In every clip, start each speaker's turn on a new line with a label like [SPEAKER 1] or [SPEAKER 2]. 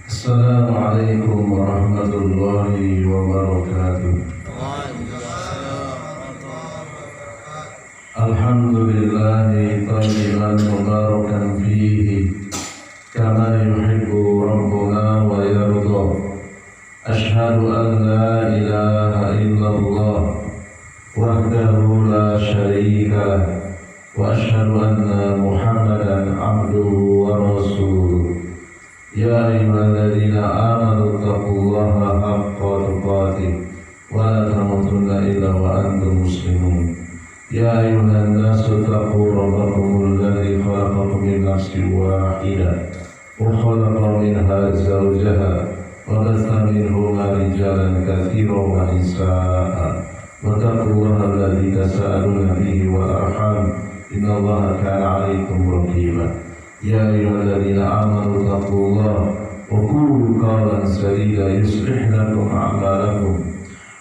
[SPEAKER 1] Assalamualaikum warahmatullahi wabarakatuh. Alhamdulillahi tayyiban mubarakan fihi kama yuhibbu rabbuna wa yarda. Ashhadu an la ilaha illallah wahdahu la syarika lah wa ashhadu anna Muhammadan abduhu wa rasuluh. Ya ayyuhalladzina amanu taqullaha haqqa tuqatih wa la tamutunna illa wa antum muslimun. Ya ayyuhan nasu taqu rabbakumul ladzi khalaqakum min nafsin wahidah wa khalaqa minha zawjaha wa batha minhuma rijalan katsiran wa nisaa'a wa taqullaha alladzi tasaaluna bihi wal arham innallaha kana 'alaikum raqiba. Ya ayyuhalladzina amanu taqullaha wa qulu qawlan sadida yuslih lakum a'malakum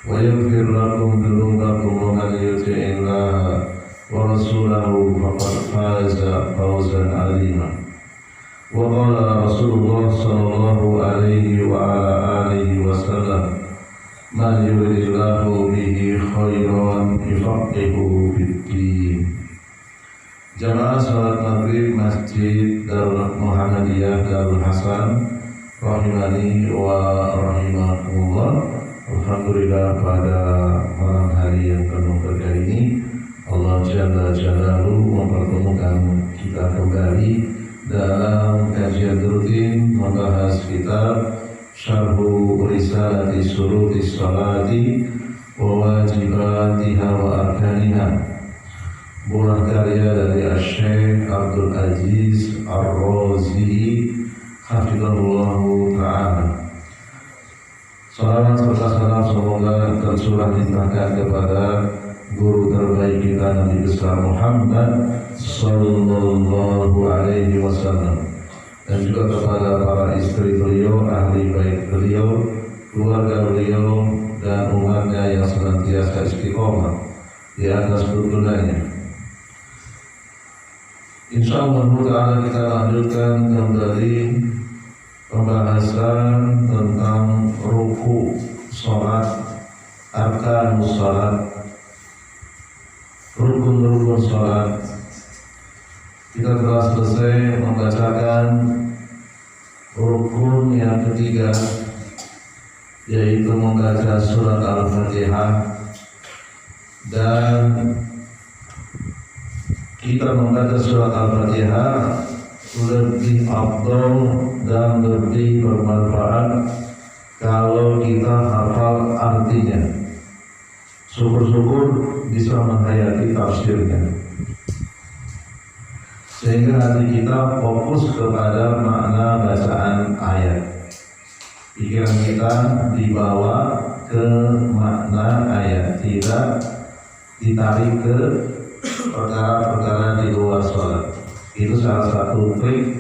[SPEAKER 1] wa yaghfir lakum dhunubakum wa man yuti'illaha wa rasulahu faqad faza fawzan 'azima. Wa qala Rasulullah sallallahu alaihi wa ala alihi wasallam, man yuridillahu bihi khairan yufaqihuhu fid-din. Jamaah salat maghrib Masjid Darul Muhammadiyah Darul Hasan rahimani wa rahimakumullah. Alhamdulillah, pada malam hari yang penuh berkah ini Allah Jalla Jalaluhu mempertemukan kita kembali dalam kajian rutin membahas kitab Syarhu Risalati Syurutis Salati wa Wajibatiha wa Arkaniha, buah karya dari Syekh Abdul Aziz Ar-Razi hafizahullahu ta'ala. Salawat serta salam semoga tercurah limpahkan kepada guru terbaik kita Nabi besar Muhammad sallallahu alaihi wasallam, dan juga kepada para istri beliau, ahli bait beliau, keluarga beliau, dan umatnya yang senantiasa istiqomah di atas tuntunannya. Insyaallah ta'ala kita lanjutkan kembali pembahasan tentang ruku salat, arkanus salat, rukun-rukun salat. Kita telah selesai membacakan rukun yang ketiga, yaitu membaca surat Al-Fatihah, dan kita membaca surat Al-Fatihah lebih afdal dan lebih bermanfaat kalau kita hafal artinya. Syukur-syukur bisa menghayati tafsirnya, sehingga hati kita fokus kepada makna bacaan ayat. Pikiran kita dibawa ke makna ayat, tidak ditarik ke perkara-perkara di luar sholat. Itu salah satu trik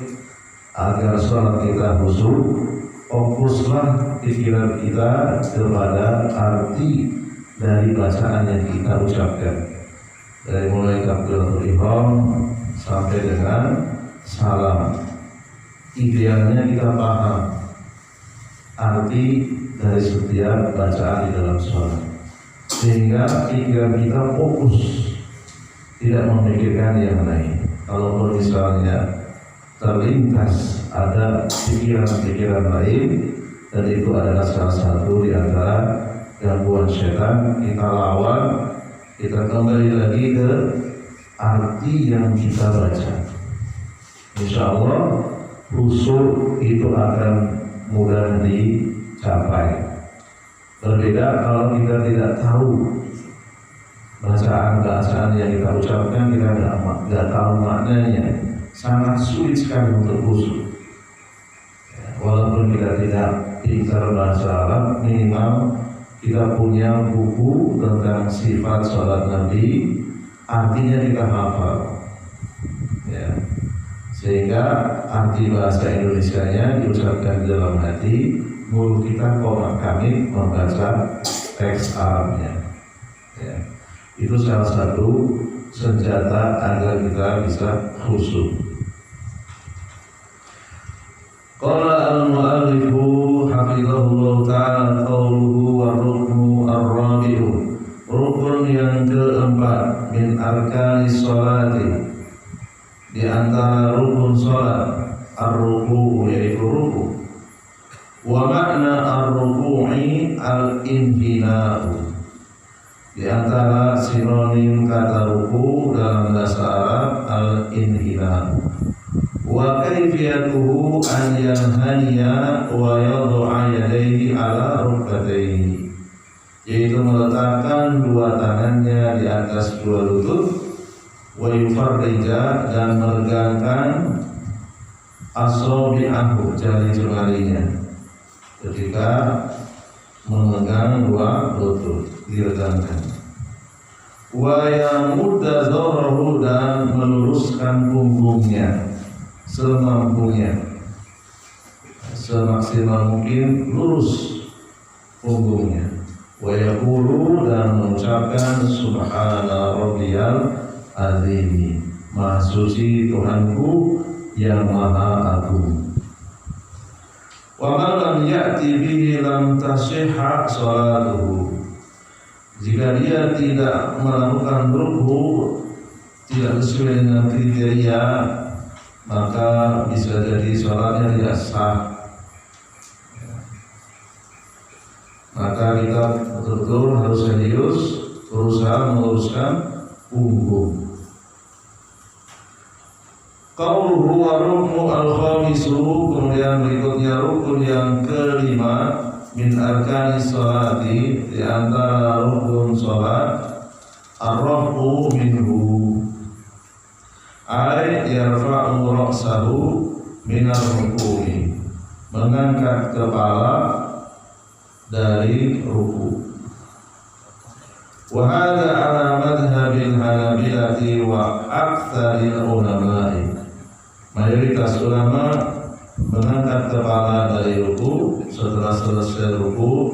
[SPEAKER 1] agar sholat kita khusyuk. Fokuslah pikiran kita kepada arti dari bacaan yang kita ucapkan, dari mulai takbiratul ihram sampai dengan salam. Idealnya kita paham arti dari setiap bacaan di dalam sholat, sehingga pikiran kita fokus, tidak memikirkan yang lain. Kalau misalnya terlintas ada pikiran-pikiran lain, dan itu adalah salah satu di antara gangguan setan, kita lawan, kita kembali lagi ke arti yang kita baca. Insya Allah khusyuk itu akan mudah dicapai. Berbeda kalau kita tidak tahu bacaan-bacaan yang kita ucapkan, kita tidak tahu maknanya, sangat sulit sekali untuk khusyuk. Walaupun kita tidak pintar bahasa Arab, minimal kita punya buku tentang sifat sholat Nabi, artinya kita hafal, ya. Sehingga arti bahasa Indonesianya diucapkan di dalam hati, mulut kita komat kamit membaca teks Arabnya, ya. Itu salah satu senjata agar kita bisa khusyuk. Qala al-mu'allifu hafizahullah ta'ala qawluhu wa ruknu ar-rabi'u, rukun yang keempat min arkanis sholati, di antara rukun sholat, ar-ruku' yaitu ruku'. Wa makna ar-ruku'i al-inhina'u, di antara sinonim kata ruku' dalam bahasa Arab al-inhina'u. Wa kaifiyatuhu an yanhaniya wa yadhu'a yadayhi ala rukbatayhi, yaitu meletakkan dua tangannya di atas dua lutut, wa yufarrija, dan meregangkan asabi'ahu, jari-jarinya ketika memegang dua lutut, diregangkan. Wa yamudda dhahrahu, dan meluruskan punggungnya semampunya, semaksimal mungkin lurus punggungnya. Wa yaqulu, dan mengucapkan subhana rabbiyal azim, maha suci Tuhanku yang maha agung. Wa man lam ya'ti bihi lam tasihha sholatuhu, jika dia tidak melakukan ruku, tidak sesuai dengan kriteria, maka bisa jadi sholatnya tidak sah. Maka kita betul-betul harus serius berusaha meluruskan punggung. Qauluhu wa ruknu al-khamisu, kemudian berikutnya rukun yang kelima min arkanis sholati, di antara rukun sholat, ar-rafu minhu, ay yarfa'u ra'sahu minar ruku'i, mengangkat kepala dari ruku'. Wa hadha ala madhhabil hanabilati wa aktsaril ulama'i, mayoritas ulama mengangkat kepala dari ruku setelah selesai ruku.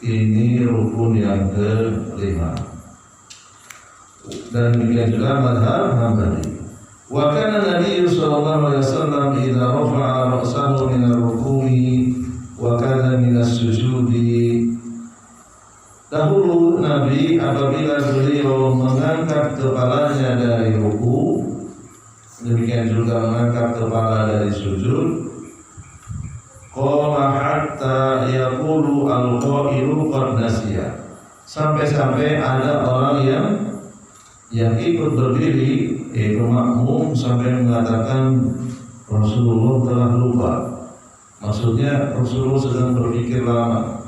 [SPEAKER 1] Ini rukun yang kelima, dan demikian juga mazhab Hambali. Wa kana Nabi sallallahu alaihi wasallam idza rafa'a ra'sahu min ar-ruku'i wa kana min as-sujudi, dahulu Nabi apabila beliau mengangkat kepalanya dari ruku, demikian juga mengangkat kepala dari sujud, qala hatta yaqulu al-qailu qad nasiya, sampai-sampai ada orang yang ikut berdiri, yaitu makmum, sampai mengatakan Rasulullah telah lupa. Maksudnya Rasulullah sedang berpikir lama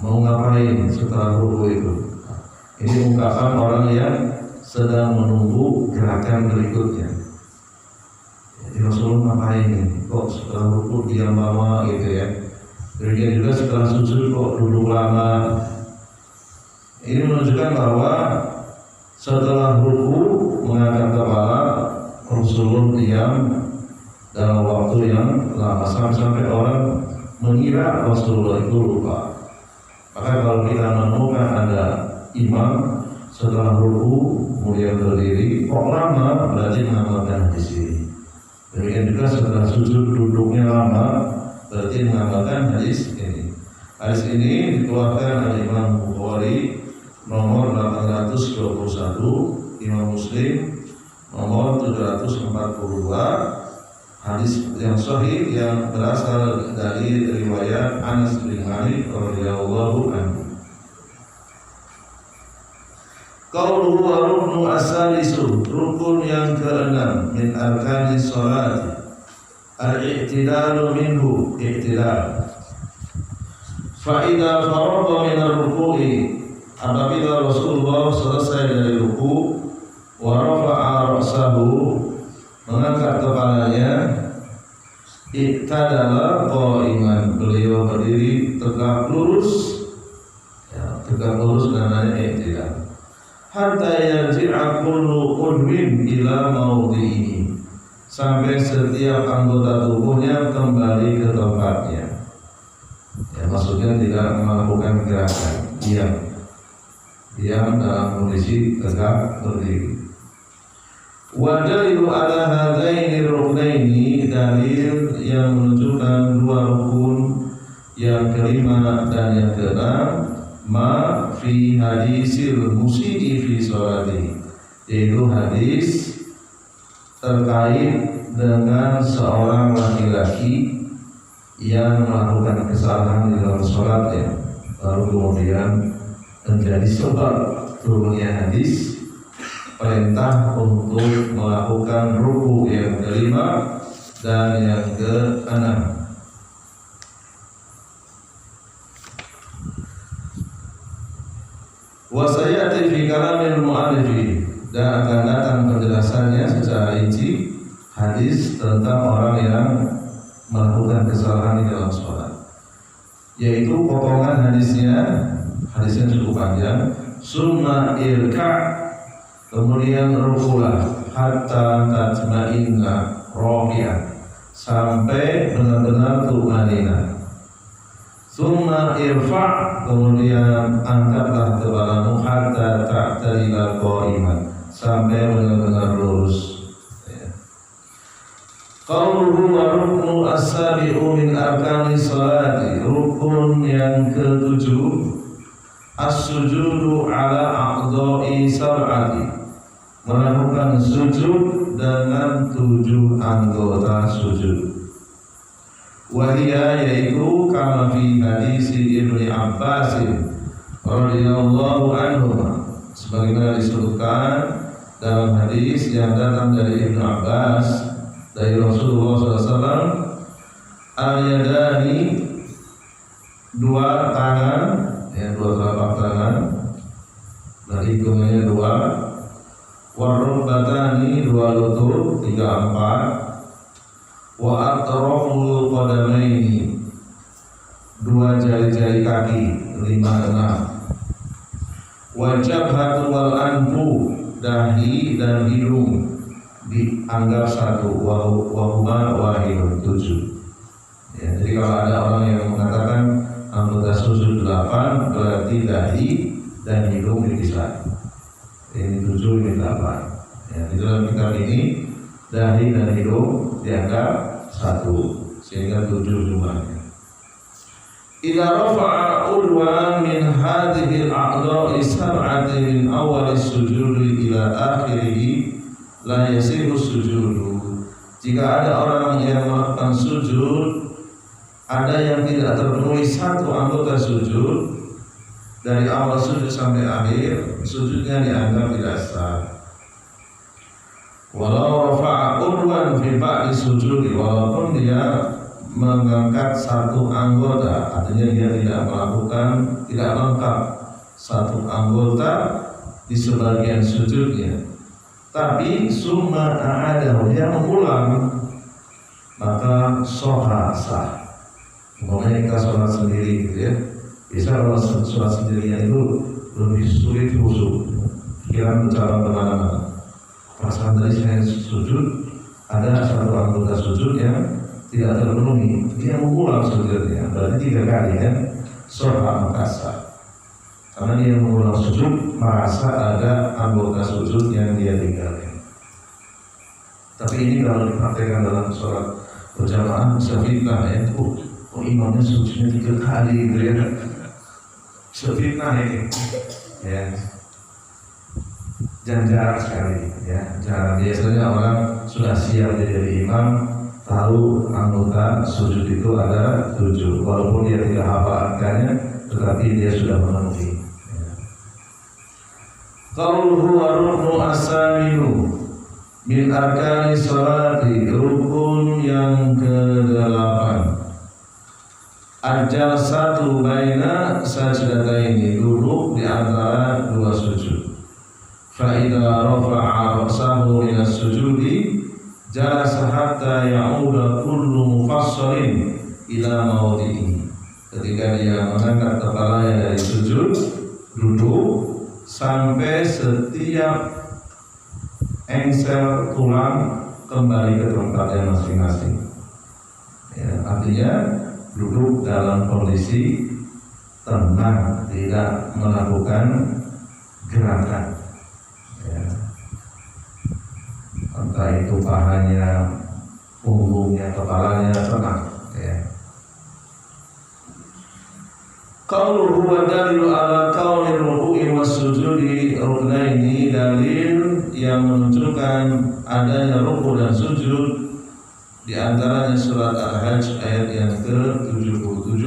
[SPEAKER 1] mau ngapain setelah ruku itu. Ini ungkapan orang yang sedang menunggu gerakan berikutnya. Jadi Rasulullah ngapain ini? Kok setelah ruku diam lama gitu ya. Demikian juga setelah sujud kok duduk lama. Ini menunjukkan bahwa setelah ruku mengangkat kepala, Rasulullah diam dalam waktu yang lama, sampai orang mengira Rasulullah itu lupa. Maka kalau kita menemukan ada imam setelah ruku kemudian berdiri kok lama, berarti mengamalkan hadis ini. Demikian juga setelah sujud duduknya lama, berarti mengamalkan hadis ini. Hadis ini dikeluarkan oleh Imam Bukhari nomor 821, Imam Muslim nomor 742, hadis yang sahih yang berasal dari riwayat Anas bin Malik radhiyallahu anhu. Qauluhu wa ruknu as-salisu, rukun yang keenam min arkanis shalat, al-i'tidalu minhu, i'tidal. Fa idza farada min ar-ruku'i, apabila Rasulullah selesai dari ruku, wa rafa'a ra'sahu, mengangkat kepalanya, i'tadala qa'iman, beliau berdiri tegak lurus, ya, tegak lurus namanya i'tidal. Hatta yarji'a kullu udwin ila mawdi'ihi, sampai setiap anggota tubuhnya kembali ke tempatnya. Ya, maksudnya tidak melakukan gerakan, diam dalam kondisi tegak berdiri. Wa dalilu ala hadaini ruknaini, dalil yang menunjukkan dua rukun yang kelima dan yang keenam, ma fi hadisil musii fi sholati, yaitu hadis terkait dengan seorang laki-laki yang melakukan kesalahan di dalam sholatnya, lalu kemudian menjadi sebab turunnya hadis perintah untuk melakukan ruku yang kelima dan yang keenam. Wa sayati fi kalamil mu'allifi, dan akan datang penjelasannya secara rinci hadis tentang orang yang melakukan kesalahan di dalam sholat, yaitu potongan hadisnya cukup panjang. Summa irka', kemudian rukulah, hatta tatma'inna roki'an, sampai benar-benar tumanina. Summa irfa', kemudian angkatlah kepalamu, hatta ta'tadila qa'iman, sampai benar-benar lurus. Qauluhu wa ruknu as-sabi'u min arkani sholati, rukun yang ketujuh, as-sujudu ala a'dha'i sab'ati, melakukan sujud dengan 7 anggota sujud. Wahia, yaitu kama fi hadisi Ibnu Abbas radhiyallahu anhu, sebagaimana disebutkan dalam hadis yang datang dari Ibnu Abbas dari Rasulullah SAW, al-yadani, dua tangan, dua telapak tangan, dan hitungannya 2, warukbatani, 2 lutut, 3, 4, wa atraful qadamaini, 2 jari-jari kaki, 5, 6, wa jabhatu wal anfu, dahi dan hidung dianggap 1, wa huma wahidun, 7. Ya, jadi kalau ada orang yang mengatakan anggota sujud 8, berarti dahi dan hidung dipisah. Ini 7, ini 8. Ya, di dalam kitab ini dahi dan hidung dianggap 1, sehingga 7 jumlahnya. Idza rafa'a udwan min hadhihi al-a'dha'i sab'ati min awal as-sujudi ila akhirih la yasihu sujudu. Jika ada orang yang melakukan sujud, ada yang tidak terpenuhi 1 anggota sujud, dari awal sujud sampai akhir, sujudnya dianggap tidak sah. Walau rafa'a udwan fi ba'di sujudi, walaupun dia mengangkat 1 anggota, artinya dia tidak lengkap 1 anggota di sebagian sujudnya, tapi summa a'adahu, dia mengulang, maka sah. Umpamanya kita sholat sendiri gitu ya, bisa kalau sholat sendirian itu lebih sulit khusyuk, pikiran berjalan kemana-mana. Perasaan tadi saya sujud, ada 1 anggota sujud yang tidak terpenuhi, dia mengulang sujudnya, berarti 3 kali kan, sholat maka sah. Karena dia mengulang sujud, merasa ada anggota sujud yang dia tinggalkan. Tapi ini kalau dipraktikkan dalam sholat berjamaah bisa fitnah ya. Imamnya sujudnya 3 kali gitu ya. Bisa fitnah ini ya. Jangan jarang sekali ya. Jarang, biasanya orang sudah siap jadi imam, tahu anggota sujud itu ada 7, walaupun dia tidak hafal angkanya, tetapi dia sudah memenuhi. Qauluhu wa ruknu as-saminu min arkani sholati, rukun yang ke-8, al-jalsatu baina sajdataini, duduk di antara 2 sujud. Fa idza rafa'a ra'sahu min as-sujudi jalasa hatta ya'uda kullu mufassalin ila mawdihi. Ketika dia mengangkat kepalanya dari sujud, duduk sampai setiap engsel tulang kembali ke tempatnya masing-masing. Ya, artinya duduk dalam kondisi tenang, tidak melakukan gerakan. Ya. entah itu pahanya, punggungnya, kepalanya tenang. Ya. Qauluhu wa dalilu ala qauli ruku'i was sujudi ruknaini, dalil yang menunjukkan adanya ruku dan sujud di antaranya surat Al-Hajj ayat yang ke-77,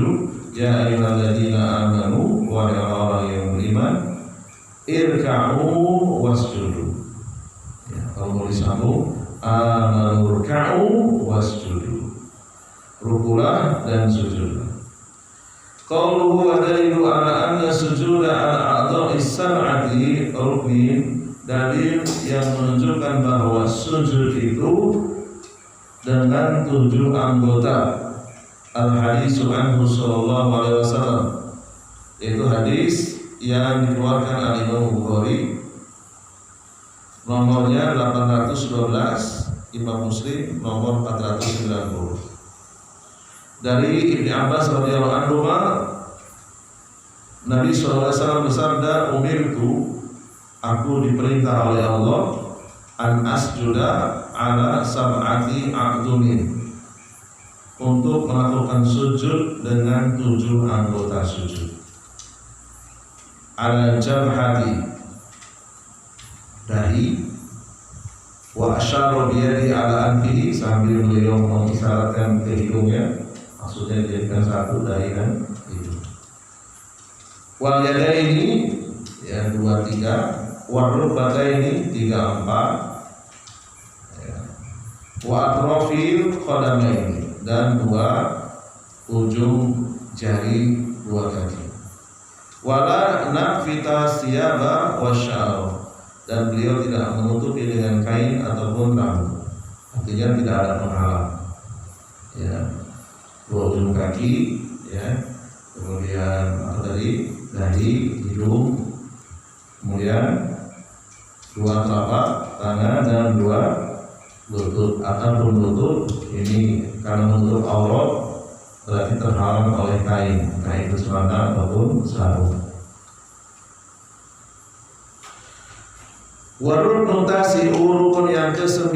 [SPEAKER 1] ya ayyuhalladzina amanu wa ya orang yang beriman irka'u wasjudu. Ya, kalau mau disambung amanu irka'u wasjudu, rukulah dan sujudlah. Qauluhu wa dalilu ala anna sujuda ala a'dha'is sab'ati ruknin, dalil yang menunjukkan bahwa sujud itu dengan 7 anggota. Al-hadisu anhu sallallahu alaihi wasallam, itu hadis yang dikeluarkan al-Imam Bukhari, nomornya 812, Imam Muslim nomor 490. Dari Ibnu Abbas radhiyallahu anhu, Nabi SAW bersabda, umirtu, aku diperintah oleh Allah, an asjuda ala sab'ati a'dhumin, untuk melakukan sujud dengan 7 anggota sujud. Ala jabhati, dahi, wa asyara biyadi ala anfihi, sambil beliau mengisyaratkan ke hidungnya, maksudnya dijadikan satu dahi dan hidung. Wal yadaini, ya 2, 3, wal rukbataini 3, 4, ya. Wa atrafil qadamaini, dan 2 ujung jari 2 kaki. Wala nafita siyaba wasya'ar, dan beliau tidak menutupi dengan kain ataupun rambut, artinya tidak ada penghalang. Ya, 2 ujung kaki, ya, kemudian apa tadi, dahi, hidung, kemudian 2 telapak tangan dan 2 lutut. Ataupun lutut ini karena menutup aurat berarti terhalang oleh kain, kain itu celana ataupun sarung. Waruknu tasi'u, rukun yang ke-9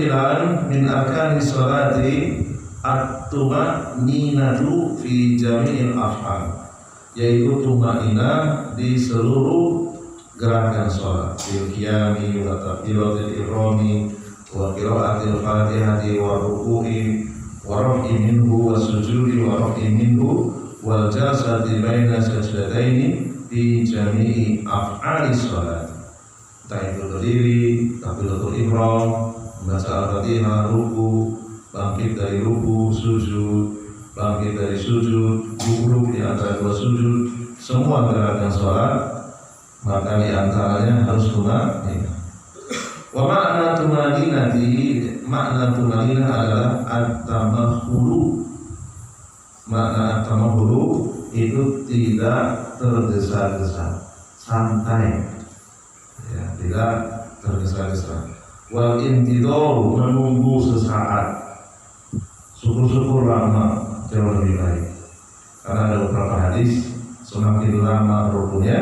[SPEAKER 1] min arkani sholati at-tuma'ninatu fi jami'il af'al, yaitu tuma'ninah di seluruh gerakan sholat, bil qiyami wa takbiratil ihrami wa qira'atil fatihati wa ruku'i wa raf'i minhu wa sujudi wa raf'i minhu wal jalsati baina sajdataini fi jami'i af'ali sholat. Entah itu berdiri, takbiratul ihram, membaca al-fatihah, ruku, bangkit dari ruku, sujud, bangkit dari sujud, duduk di antara 2 sujud, semua gerakan sholat, maka di antaranya harus tuma'ninah. Wa makna tuma'ninati, makna tuma'ninah adalah at-tamahhulu. Makna at-tamahhulu itu tidak tergesa-gesa, santai, ya, tidak tergesa-gesa. Wal intidharu, menunggu sesaat, syukur-syukur lama jauh lebih baik. Karena ada beberapa hadis, semakin lama rukunya,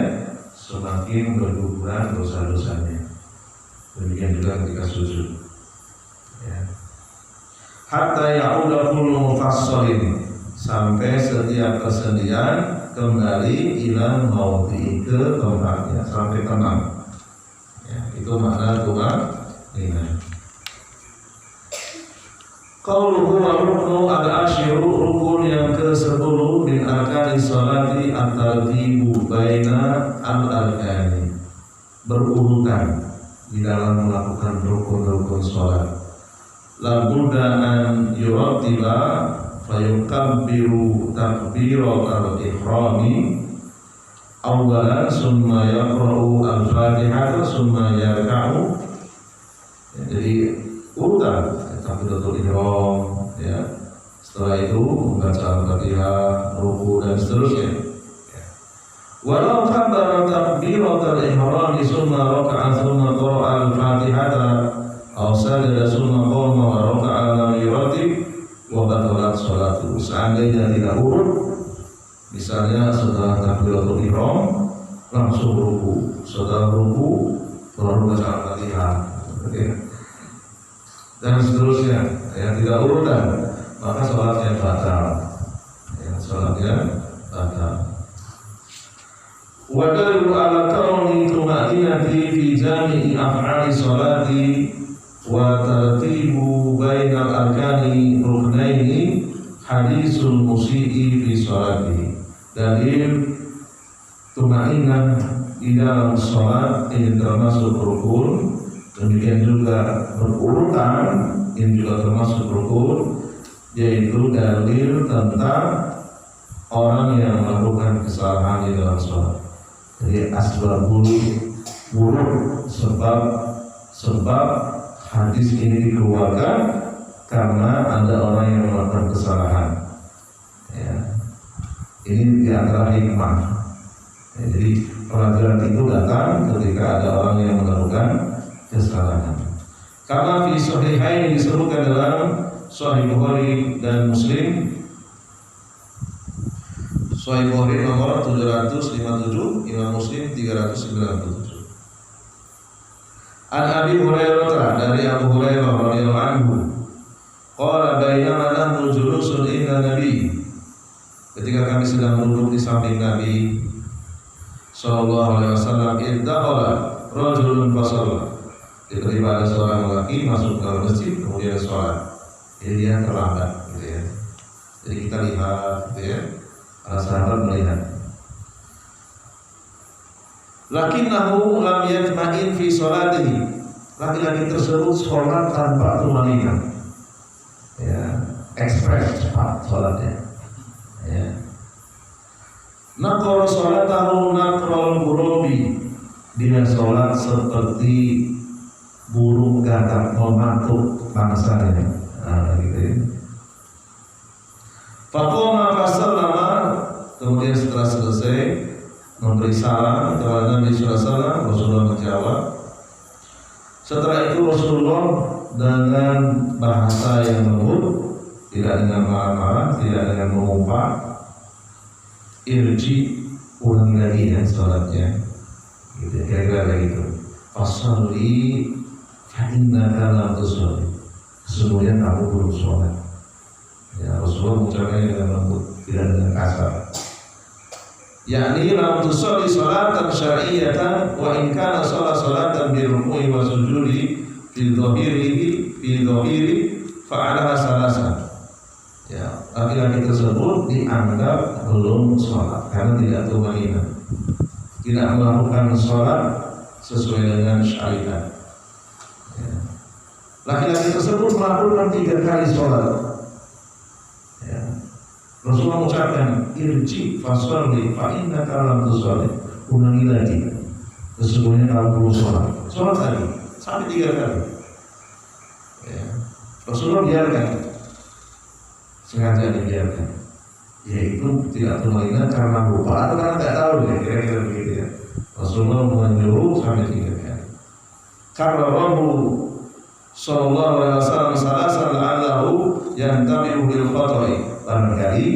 [SPEAKER 1] semakin berguguran dosa-dosanya. Demikian juga ketika sujud, ya. Hatta ya'uda kullu mufassalin, sampai setiap persendian kembali ila maudhi'i, ke tempatnya, sampai tenang. Ya, itu makna tuma'ninah. Qauluhu wa ruknu al-ashiru, rukun yang ke-10 min arkani sholati at-tartibu baina al-arkani, berurutan di dalam melakukan rukun-rukun sholat. La budda an yurattiba fayukabbiru takbiratal ihrami awwalan summa yaqra'u al-fatihah summa yarka'u. Jadi urutan takbiratul ihram, ya. Setelah itu membaca al-fatihah, ruku dan seterusnya. Walau kabbara takbiratul ihram summa raka'a summa qara'a al-fatihata aw sajada summa qama wa raka'a lam yuratib wa batalat sholatu. Seandainya tidak urut, misalnya setelah takbiratul ihram langsung ruku, setelah ruku baru baca al-fatihah, dan seterusnya, ya tidak urutan, maka sholatnya batal. Ya, sholatnya batal. Wa dalilu ala kauni tuma'inati fi jami'i af'ali sholati wa tartibu bainal arkani ruknaini hadisul musi'i fi sholati. Dalil tuma'inah di dalam sholat ini termasuk rukun, demikian juga berurutan ini juga termasuk rukun, yaitu dalil tentang orang yang melakukan kesalahan di dalam sholat. Jadi asbabul buruk, sebab hadis ini dikeluarkan karena ada orang yang melakukan kesalahan. Ya. Ini di antara hikmah. Ya, jadi pelajaran itu datang ketika ada orang yang melakukan kesalahan. Karena di Sahihain disebutkan dalam Sahih Bukhari dan Muslim. Sahih Bukhari nomor 757, Imam Muslim 397. An Abi Hurairah, dari Abu Hurairah radhiyallahu anhu, qala bainama nahnu julusun inda Nabi, ketika kami sedang duduk di samping Nabi sallallahu alaihi wasallam, idakhala rajulun fasalla, tiba-tiba ada seorang lelaki masuk ke masjid kemudian sholat. Jadi dia terlambat, gitu ya. Jadi kita lihat, gitu ya. Para sahabat melihat. Lakinnahu lam yatma'in fi sholatihi. Laki-laki tersebut sholat tanpa tumanina. Ya, ekspres cepat sholatnya. Ya. Naqra sholatahu naqral burubi. Dia sholat seperti burung gagak mematuk bangsanya. Nah, gitu ya. Faqama fasallama, kemudian setelah selesai memberi salam kepada Nabi sallallahu alaihi wasallam, Rasulullah menjawab. Setelah itu Rasulullah dengan bahasa yang lembut, tidak dengan marah-marah, tidak dengan mengumpat, irji, ulangi lagi ya sholatnya, gitu, kira-kira gitu. Fasalli fa innaka lam tusalli, sesungguhnya kamu belum sholat. Ya, Rasulullah mengucapkannya dengan lembut, tidak dengan kasar. Yakni lam tusalli salatan syar'iyyatan wa in kana salatan bi ruku'i wa sujudi fi dhahiri fa'alaha salasan. Ya, laki-laki tersebut dianggap belum sholat karena tidak tumanina, tidak melakukan sholat sesuai dengan syariat. Ya. Laki-laki tersebut melakukan 3 kali sholat. Ya. Rasulullah mengucapkan irji fasholli fa innaka lam tusalli, ulangi lagi, sesungguhnya kamu belum sholat lagi sampai 3 kali. Ya. Rasulullah biarkan, sengaja dibiarkan, yaitu tidak tumanina karena lupa atau karena tidak tahu, ya, kira-kira begitu ya. Rasulullah menyuruh sampai 3 kali. Karena Rabu sallallahu alaihi wasallam salasan la'allahu yantabihu bil khata'i, barangkali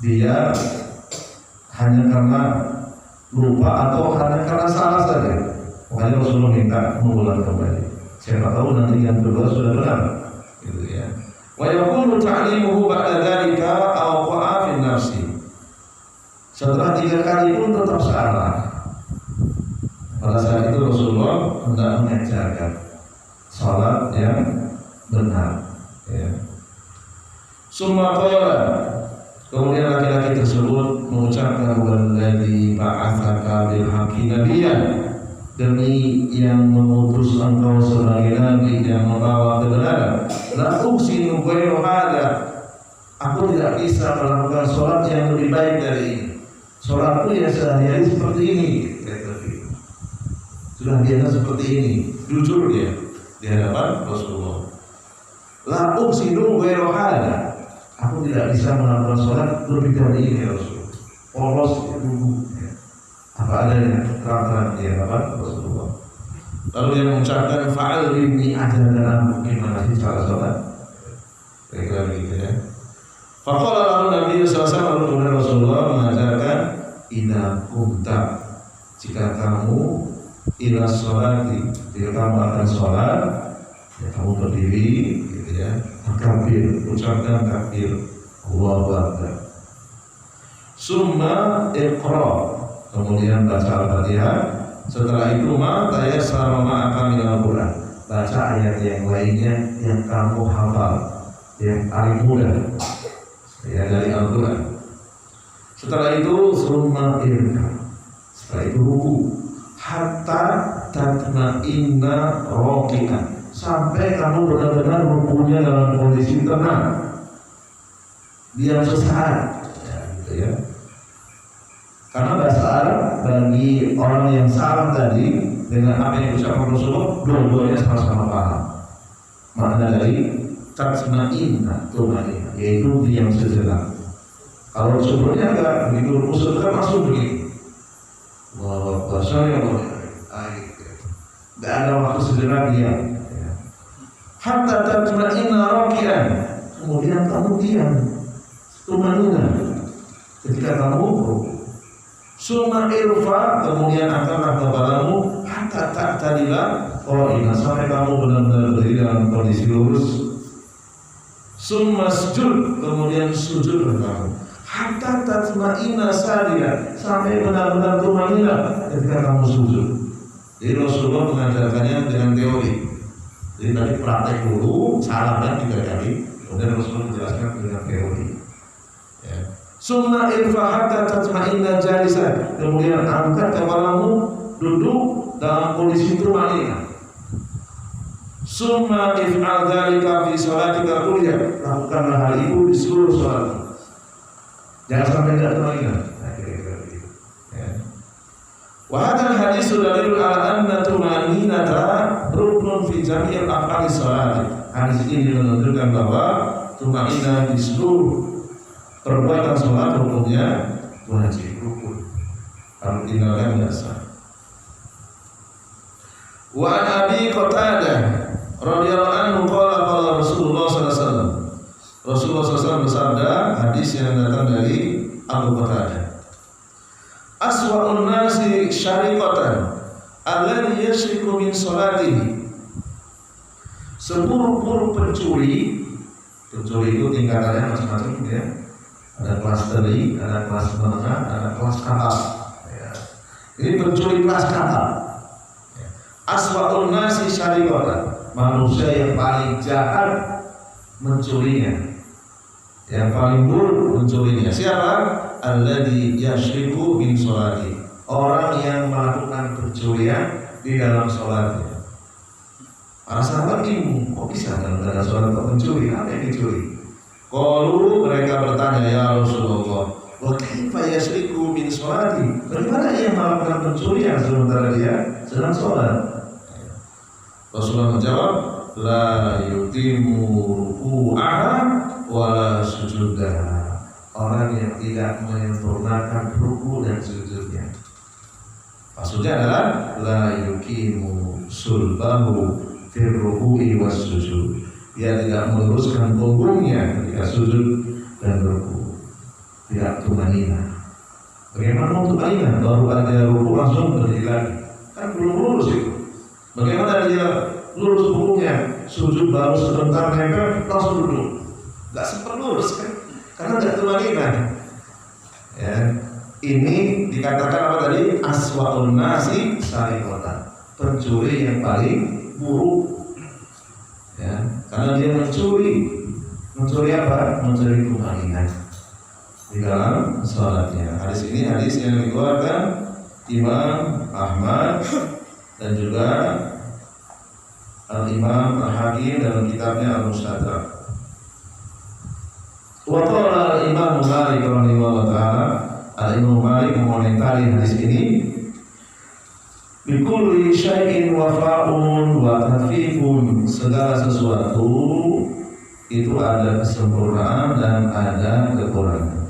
[SPEAKER 1] dia hanya karena lupa atau hanya karena salah saja. Makanya Rasulullah minta mengulang kembali. Siapa tahu nanti yang kedua sudah benar, gitu ya. Wa yakunu ta'limuhu ba'da dzalika awqa'a fi nafsi. Setelah 3 kali pun tetap salah. Pada saat itu Rasulullah hendak mengajarkan salat yang benar, ya. Summa qala, kemudian laki-laki tersebut mengucapkan walladzi ba'atsaka bil haqqi nabiyyan, demi yang mengutus engkau sebagai nabi yang membawa kebenaran, la uksinu ghairu hada, aku tidak bisa melakukan salat yang lebih baik dari ini. Salatku ya sehari-hari seperti ini, sudah biasa seperti ini, jujur dia di hadapan Rasulullah. La uksinu ghairu hada, aku tidak bisa melakukan sholat lebih dari ini ya Rasul. Polos dulu, ya. Apa adanya, terang-terang di hadapan Rasulullah. Lalu dia mengucapkan fa'allimni, ajarkan aku gimana sih cara sholat. Kira-kira begitu ya. Faqala lalu Nabi SAW, lalu Rasulullah mengajarkan, idza qumta, jika kamu ila sholati, jika kamu akan sholat, Ya, kamu berdiri, gitu ya, takbir, ucapkan takbir, Allahu Akbar. Summa iqra, kemudian baca Al-Fatihah. Setelah itu tayassara ma'aka minal Qur'an, baca ayat yang lainnya yang kamu hafal, yang paling mudah ya dari Al-Quran. Setelah itu summa irka, setelah itu ruku, hatta tatma'inna raqi'an, sampai kamu benar-benar rukunya dalam kondisi tenang, diam sesaat, ya, gitu ya. Karena bahasa Arab bagi orang yang salah tadi dengan apa yang diucapkan Rasulullah, dua-duanya sama-sama paham. Makna dari tatma'inna, yaitu diam sejenak. Kalau sebelumnya enggak begitu rumus kan langsung begini. Wah, bahasa yang enggak ada waktu sejenak diam. Hatta tatma'inna raqi'an, kemudian kamu diam, tumanina ketika kamu ruku. Summa irfa, kemudian angkatlah kepalamu, hatta ta'tadila qa'ina, sampai kamu benar-benar berdiri dalam kondisi lurus. Summa sujud, kemudian sujudlah kamu, hatta tatma'inna sajida, sampai benar-benar tumanina ketika kamu sujud. Jadi Rasulullah mengajarkannya dengan teori. Jadi tadi praktek dulu, salah kan 3 kali, kemudian Rasulullah menjelaskan dengan teori. Ya. Summa irfa hatta tatma'inna jalisan, kemudian angkat kepalamu, duduk dalam kondisi tumanina. Summa if'al dzalika fi sholatika kulliyah, lakukanlah hal itu di seluruh sholat. Jangan sampai tidak tumanina. Nah, kira-kira begitu. Ya. Wa hadzal hadits dalilun ala anna tumaninata ruknun fi jami'il af'ali sholat. Hadis ini menunjukkan bahwa tumanina di seluruh perbuatan sholat hukumnya wajib, rukun. Kalau tinggalkan biasa. Wa an Abi Qatadah radhiyallahu anhu qala Rasulullah sallallahu alaihi wasallam. Rasulullah SAW bersabda, hadis yang datang dari Abu Qatadah. Aswa'un nasi syariqatan alladhi yashriku min salatihi. Seburuk-buruk pencuri itu tingkatannya macam-macam ya. Ada kelas teri, ada kelas menengah, ada kelas kakap. Ya. Ini pencuri kelas kakap. Ya. Aswa'un nasi syariqatan, manusia yang paling jahat mencurinya, yang paling buruk mencurinya. Siapa? Alladzi yasyriku min sholati, orang yang melakukan pencurian di dalam sholatnya. Para sahabat bingung, kok bisa dalam sholat kok mencuri? Apa yang dicuri? Qalu, mereka bertanya, ya Rasulullah, wa kaifa yasyriku min sholati? Bagaimana ia melakukan pencurian sementara dia sedang sholat? Rasulullah menjawab, la yutimu ruku'aha wa la sujudaha, orang yang tidak menyempurnakan ruku dan sujudnya. Maksudnya adalah la yuqimu sulbahu fir ruku'i was sujud, dia tidak meluruskan punggungnya ketika sujud dan ruku, tidak tumanina. Bagaimana mau tumanina? Baru ada ruku langsung berdiri lagi, kan belum lurus itu. Bagaimana dia lurus punggungnya, sujud baru sebentar nempel langsung duduk, nggak sempat lurus kan? Karena tidak tumanina. Ya, ini dikatakan apa tadi? Aswa'un nasi syariqatan, pencuri yang paling buruk. Ya, karena dia mencuri apa? Mencuri tumanina di dalam sholatnya. Hadis ini hadis yang dikeluarkan Imam Ahmad dan juga Al-Imam Al-Hakim dalam kitabnya Al-Mustadrak. Wa qala Al-Imam Malik rahimahullah ta'ala, Al-Imam Malik mengomentari hadis ini, bikulli syai'in wafa'un wa tafifun, segala sesuatu itu ada kesempurnaan dan ada kekurangan.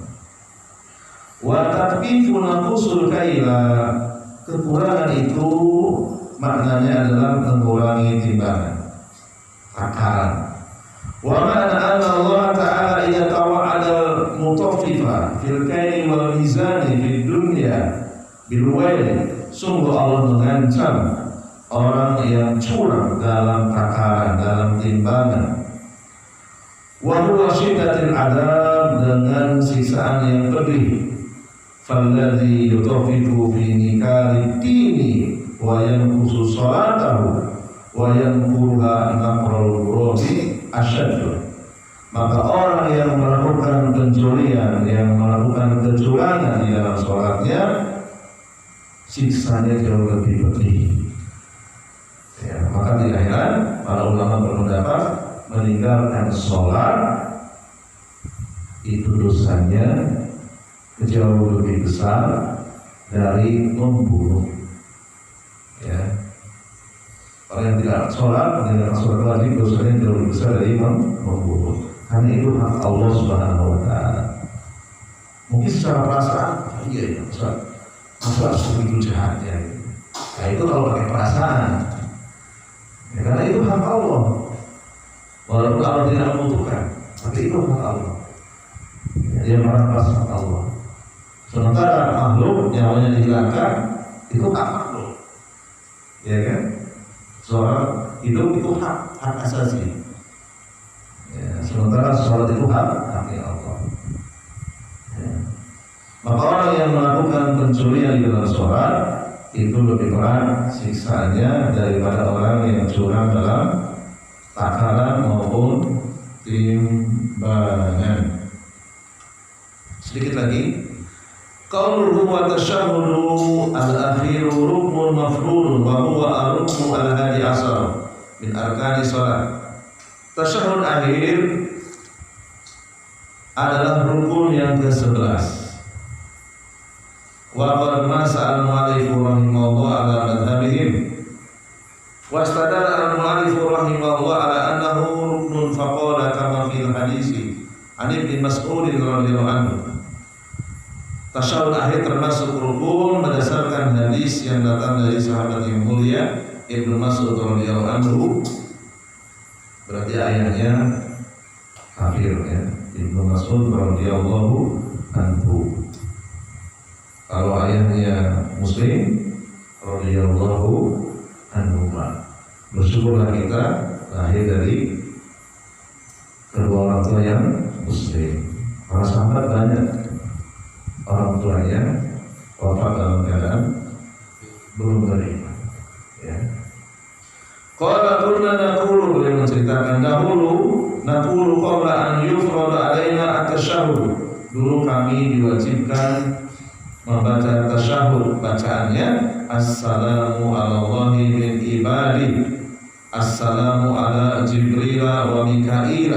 [SPEAKER 1] Wa tafifun aqusul kaila, kekurangan itu maknanya adalah mengurangi timbangan, takaran. Wa ma'ana anna Allah ta'ala idza tawa'ada mutaffifa fil kaili wal mizani fid dunya bil wail, sungguh Allah mengancam orang yang curang dalam takaran, dalam timbangan. Wa huwa syiddatul adab, dengan siksaan yang pedih. Falladzi yutafiqu fi nikari dini wa yanqusu salatahu wa yanquruha naqrul burudi asyaddu. Maka orang yang melakukan pencurian, yang melakukan kecurangan di dalam sholatnya, siksanya jauh lebih pedih. Ya, maka di akhirat para ulama berpendapat meninggalkan sholat itu dosanya jauh lebih besar dari membunuh. Ya, orang yang tidak sholat, meninggalkan sholat wajib, dosanya jauh lebih besar dari membunuh. Karena itu hak Allah Subhanahu Wa Taala. Mungkin secara perasaan, iya ya, masa begitu jahatnya. Nah itu kalau pakai perasaan. Ya, karena itu hak Allah. Walaupun Allah tidak membutuhkan, tapi itu hak Allah. Ya, dia merampas hak Allah. Sementara makhluk nyawanya dihilangkan, itu hak makhluk. Ya kan? Soal hidup itu hak asasi. Ya, sementara sholat itu haknya Allah. Ya. Maka orang yang melakukan pencurian di dalam sholat itu lebih berat siksaannya daripada orang yang curang dalam takaran maupun timbangan. Sedikit lagi, qauluhu wa tasyahhudu al-akhiru ruknun mafrudun wa huwa ar-ruknu al-hadi asar min arkani shalah. Tasyahhud akhir adalah rukun yang ke-11. Wa qad masa'al mu'allif rahimahullah ala madhhabihim. Wa istadalla al-mu'allif rahimahullah ala annahu ruknun faqala kama fil hadisi an Ibnu Mas'ud radhiyallahu anhu. Tasyahud akhir termasuk rukun berdasarkan hadis yang datang dari sahabat yang mulia Ibnu Mas'ud radhiyallahu anhu. Berarti ayahnya kafir ya, Ibnu Mas'ud radhiyallahu anhu. Kalau ayahnya Muslim radhiyallahu anhu. Bersyukurlah kita lahir dari kedua orang tua yang Muslim. Para sahabat banyak orang tuanya wafat dalam keadaan belum beriman. Ya. Qala kunna naqulu, beliau menceritakan dahulu, naqulu qabla an yufrada alaina at-tasyahhud. Dulu kami diwajibkan membaca tasyahhud, bacaannya assalamu ala Allahi min ibadi, assalamu ala Jibril wa Mikail.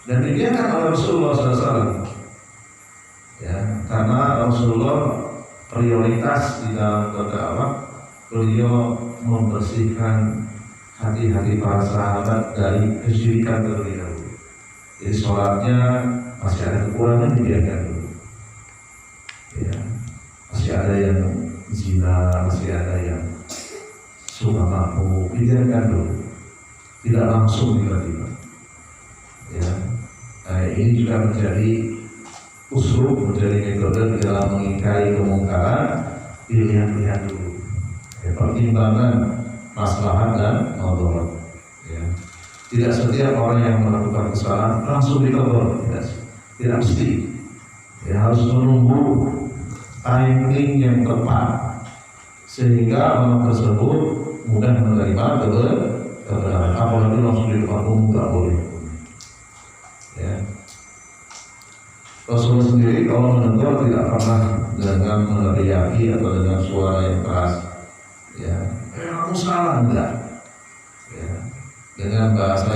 [SPEAKER 1] Dan didiakan oleh Rasulullah SAW. Ya, karena Rasulullah prioritas di dalam berdakwah, beliau membersihkan hati-hati para sahabat dari kesyirikan terlebih dahulu. Jadi sholatnya masih ada kekurangan, dibiarkan dulu. Ya, masih ada yang zina, masih ada yang suka mabuk, dibiarkan dulu. Tidak langsung tiba-tiba. Ya, nah ini juga menjadi usul, menjadi metode dalam mengingkari kemungkaran. Dilihat-lihat dulu. Ya, pertimbangan maslahat dan madarat. Ya. Tidak setiap orang yang melakukan kesalahan langsung ditegur, tidak mesti. Ya, harus menunggu timing yang tepat sehingga orang tersebut mudah menerima kebenaran. Apalagi langsung di depan umum tidak boleh. Ya. Rasulullah sendiri kalau menegur tidak pernah dengan meneriaki atau dengan suara yang keras. Ya, kamu salah enggak? Ya, dengan bahasa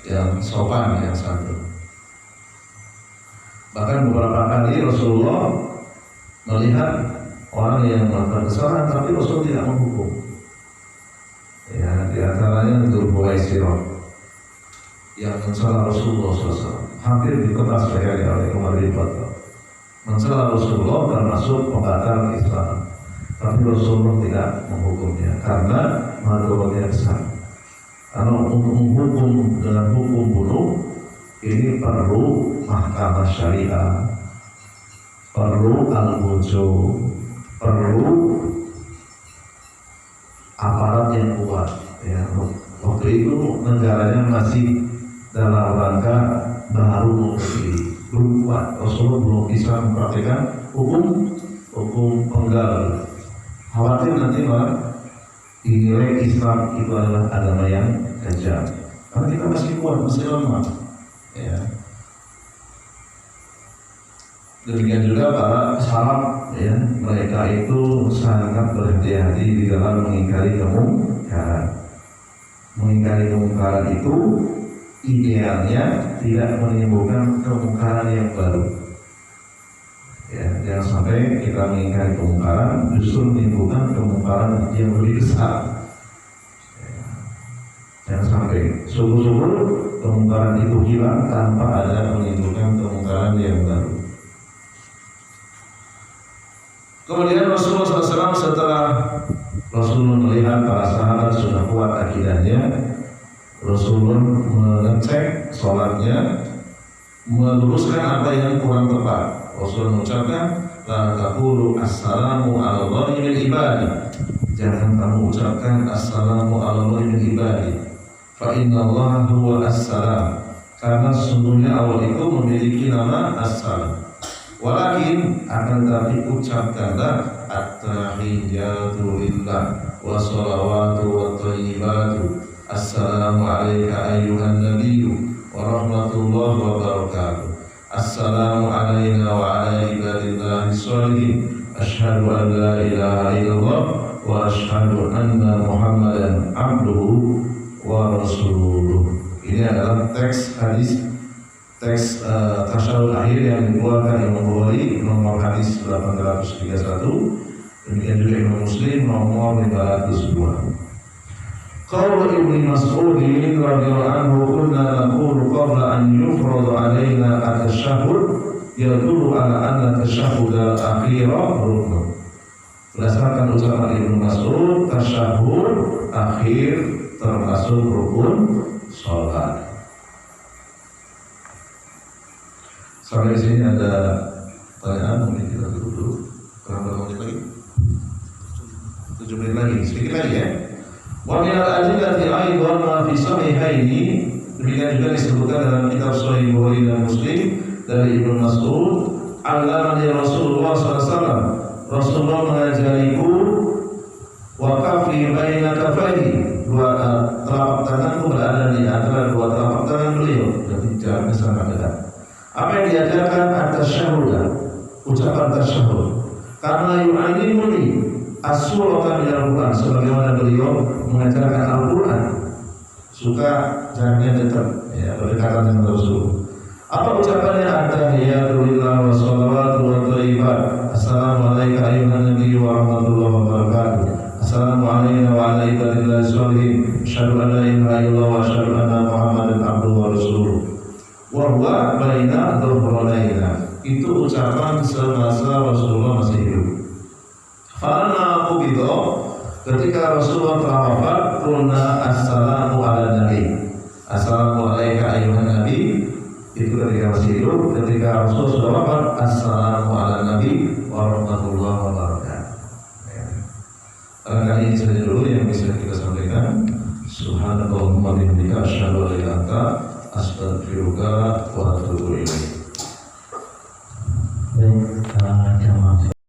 [SPEAKER 1] yang sopan, yang santun. Bahkan beberapa kali Rasulullah melihat orang yang melakukan kesalahan, tapi Rasul tidak menghukum. Ya, di antaranya Dzul Khuwaisirah yang mencela Rasulullah SAW, hampir dikepas sekali oleh Umar bin Khattab. Mencela Rasulullah termasuk pembatal Islam. Tapi Rasulullah tidak menghukumnya karena madaratnya besar. Karena untuk menghukum dengan hukum bunuh ini perlu mahkamah syariah, perlu al-bujo, perlu aparat yang kuat. Ya, waktu itu negaranya masih dalam rangka baru berdiri, belum kuat. Rasulullah belum bisa mempraktikkan hukum penggal. Khawatir nanti malah dinilai Islam itu adalah agama yang kejam. Karena kita masih kuat, masih lemah. Ya. Demikian juga para salaf, ya, mereka itu sangat berhati-hati di dalam mengingkari kemungkaran. Mengingkari kemungkaran itu idealnya tidak menimbulkan kemungkaran yang baru. Ya, jangan sampai kita mengingkari kemungkaran justru menimbulkan kemungkaran yang lebih besar. Ya, jangan sampai sungguh-sungguh kemungkaran itu hilang tanpa ada menimbulkan kemungkaran yang baru. Kemudian Rasulullah SAW setelah Rasulullah melihat para sahabat sudah kuat akidahnya, Rasulullah mengecek sholatnya, meluruskan apa yang kurang tepat. Rasulullah mengucapkan, la taqulu assalamu ala Allahi min ibadi. Jangan kamu ucapkan assalamu ala Allahi min ibadi. Fa inna Allah huwa as-salam. Karena sesungguhnya Allah itu memiliki nama as-salam. Walakin akan tapi ucapkanlah at-tahiyyatu lillah wa salawatu wa thayyibatu. Assalamu alayka ayyuhan nabiyyu wa rahmatullahi wa barakatuh. Assalamu alayna wa ala ibadillahi sholihin. Ashhadu an la ilaha illallah wa ashhadu anna Muhammadan abduhu wa rasuluh. Ini adalah teks hadis, teks tasyahud akhir yang dikeluarkan Imam Bukhari nomor hadis 831, demikian juga Imam Muslim nomor 502. Qaul Ibnu Mas'ud radhiyallahu anhu, kunna naqulu qabla an yufrad alaina at-tashahhud yadullu ala anna at-tashahhud al-akhir rukn. Berdasarkan ucapan Ibnu Mas'ud, tasyahhud akhir termasuk rukun salat. Sampai sini ada pertanyaan, mungkin kita tutup dulu. Berapa menit lagi? 7 menit lagi, sedikit lagi ya. Wa min al-adillati aidan ma fi sahihaini, demikian juga disebutkan dalam kitab Sahih Bukhari dan Muslim dari Ibnu Mas'ud, allamani Rasulullah SAW, Rasulullah mengajariku wa kafi baina kafaihi, dua telapak tanganku berada di antara dua telapak tangan beliau, jadi jaraknya sangat dekat. Apa yang diajarkan at-tasyahhud, ucapan tasyahhud. Karena yu'allimuni as-surata min al-Qur'an, sebagaimana beliau mengajarkan Al-Qur'an. Suka jaraknya dekat, ya, berdekatan dengan Rasul. Apa ucapannya? At-tahiyyatu lillah wa salawatu wa thayyibat. Assalamu alayka ayyuhan nabiyyu wa rahmatullahi wa barakatuh. Assalamu alayna wa ala ibadillahi sholihin. Asyhadu an la ilaha illallah wa asyhadu anna Muhammadan abduhu wa rasuluh. Wa huwa baina dhuhraina. Itu ucapan semasa Rasulullah masih hidup. Fana qubidha, ketika Rasulullah telah wafat, qulna assalamu ala nabi. Assalamu alayka ayyuhan nabi. Itu ketika masih hidup. Ketika Rasulullah sudah wafat, assalamu ala nabi wa rahmatullahi wa barakatuh. Kali ini saja dulu yang bisa kita sampaikan. Subhanallahumma wa bihamdika asyhadu an la ilaha illa anta astaghfiruka wa atubu ilaik.